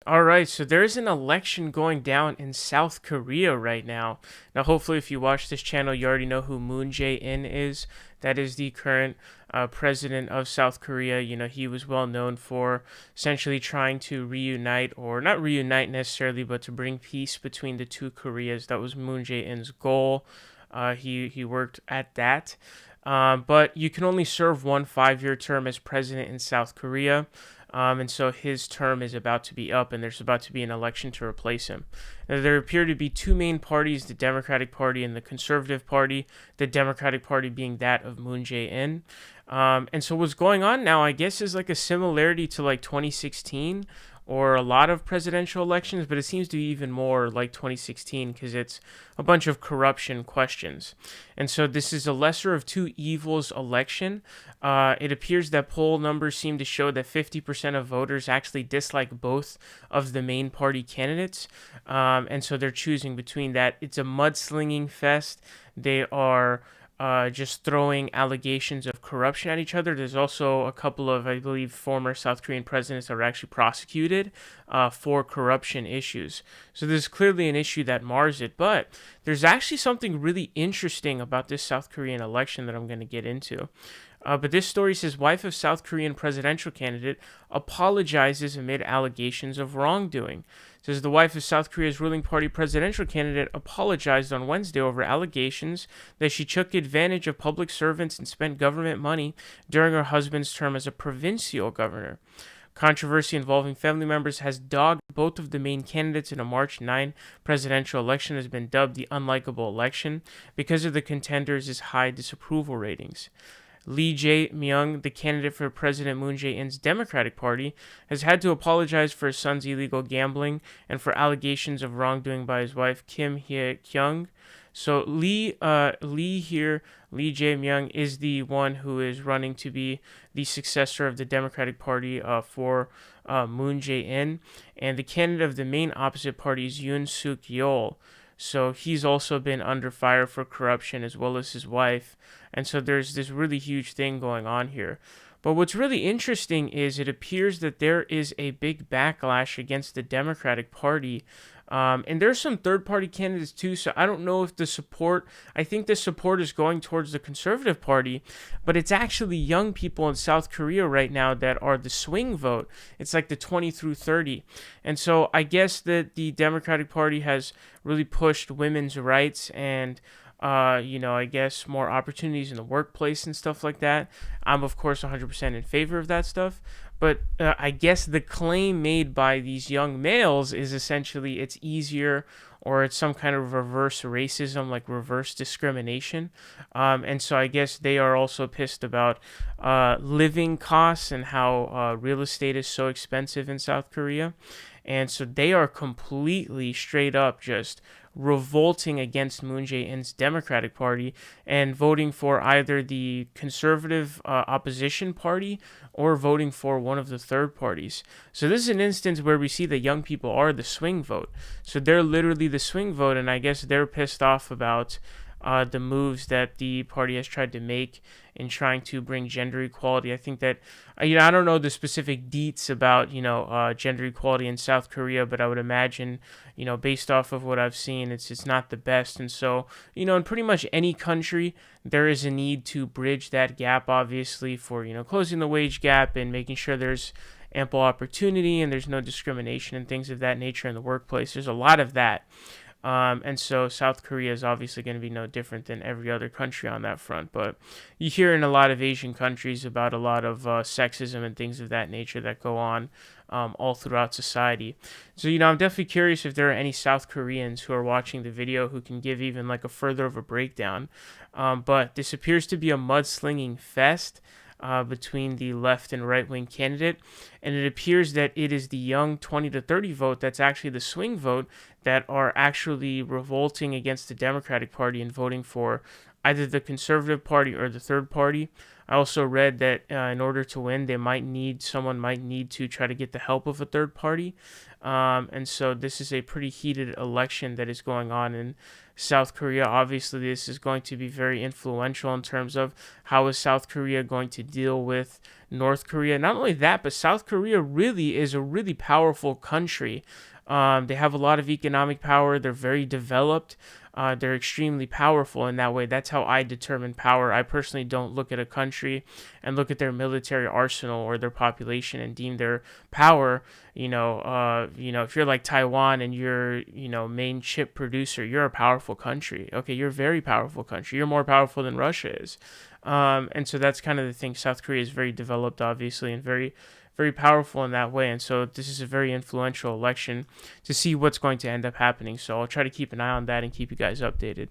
All right, so there is an election going down in South Korea right now. Now, hopefully, if you watch this channel, you already know who Moon Jae-in is. That is the current president of South Korea. You know, he was well known for essentially trying to reunite, or not reunite necessarily, but to bring peace between the two Koreas. That was Moon Jae-in's goal. He worked at that. But you can only serve one 5-year term as president in South Korea. And so his term is about to be up, and there's about to be an election to replace him. Now, there appear to be two main parties, the Democratic Party and the Conservative Party, the Democratic Party being that of Moon Jae-in. And so what's going on now, I guess, is like a similarity to like 2016 or a lot of presidential elections, but it seems to be even more like 2016 because it's a bunch of corruption questions. And so this is a lesser of two evils election. It appears that poll numbers seem to show that 50% of voters actually dislike both of the main party candidates. And so they're choosing between that. It's a mudslinging fest. They are just throwing allegations of corruption at each other. There's also a couple of, I believe, former South Korean presidents that are actually prosecuted for corruption issues. So there's clearly an issue that mars it. But there's actually something really interesting about this South Korean election that I'm going to get into. But this story says, wife of South Korean presidential candidate apologizes amid allegations of wrongdoing. It says the wife of South Korea's ruling party presidential candidate apologized on Wednesday over allegations that she took advantage of public servants and spent government money during her husband's term as a provincial governor. Controversy involving family members has dogged both of the main candidates in a March 9 presidential election has been dubbed the unlikable election because of the contenders' high disapproval ratings. Lee Jae-myung, the candidate for President Moon Jae-in's Democratic Party, has had to apologize for his son's illegal gambling and for allegations of wrongdoing by his wife Kim Hye-kyung. So Lee Jae-myung is the one who is running to be the successor of the Democratic Party for Moon Jae-in, and the candidate of the main opposite party is Yoon seok-youl. So he's also been under fire for corruption as well as his wife. And so there's this really huge thing going on here. But what's really interesting is it appears that there is a big backlash against the Democratic Party. And there's some third-party candidates too, so I don't know if I think the support is going towards the Conservative Party, but it's actually young people in South Korea right now that are the swing vote. It's like the 20 through 30. And so I guess that the Democratic Party has really pushed women's rights and I guess more opportunities in the workplace and stuff like that. I'm, of course, 100% in favor of that stuff. But I guess the claim made by these young males is essentially it's easier or it's some kind of reverse racism, like reverse discrimination. And so I guess they are also pissed about living costs and how real estate is so expensive in South Korea. And so they are completely straight up just revolting against Moon Jae-in's Democratic Party and voting for either the conservative opposition party or voting for one of the third parties. So this is an instance where we see that young people are the swing vote. So they're literally the swing vote, and I guess they're pissed off about the moves that the party has tried to make in trying to bring gender equality. I think that, I don't know the specific deets about, gender equality in South Korea, but I would imagine, based off of what I've seen, it's not the best. And so, in pretty much any country, there is a need to bridge that gap, obviously, for, closing the wage gap and making sure there's ample opportunity and there's no discrimination and things of that nature in the workplace. There's a lot of that. And so South Korea is obviously going to be no different than every other country on that front. But you hear in a lot of Asian countries about a lot of sexism and things of that nature that go on all throughout society. So, I'm definitely curious if there are any South Koreans who are watching the video who can give even like a further of a breakdown. But this appears to be a mudslinging fest between the left and right-wing candidate, and it appears that it is the young 20 to 30 vote that's actually the swing vote that are actually revolting against the Democratic Party and voting for either the conservative party or the third party. I also read that in order to win, someone might need to try to get the help of a third party. And so this is a pretty heated election that is going on in South Korea. Obviously, this is going to be very influential in terms of how is South Korea going to deal with North Korea. Not only that, but South Korea really is a really powerful country. They have a lot of economic power. They're very developed. They're extremely powerful in that way. That's how I determine power. I personally don't look at a country and look at their military arsenal or their population and deem their power. If you're like Taiwan and you're, main chip producer, you're a powerful country. Okay, you're a very powerful country. You're more powerful than Russia is. And so that's kind of the thing. South Korea is very developed, obviously, and very, very powerful in that way. And so this is a very influential election to see what's going to end up happening. So I'll try to keep an eye on that and keep you guys updated.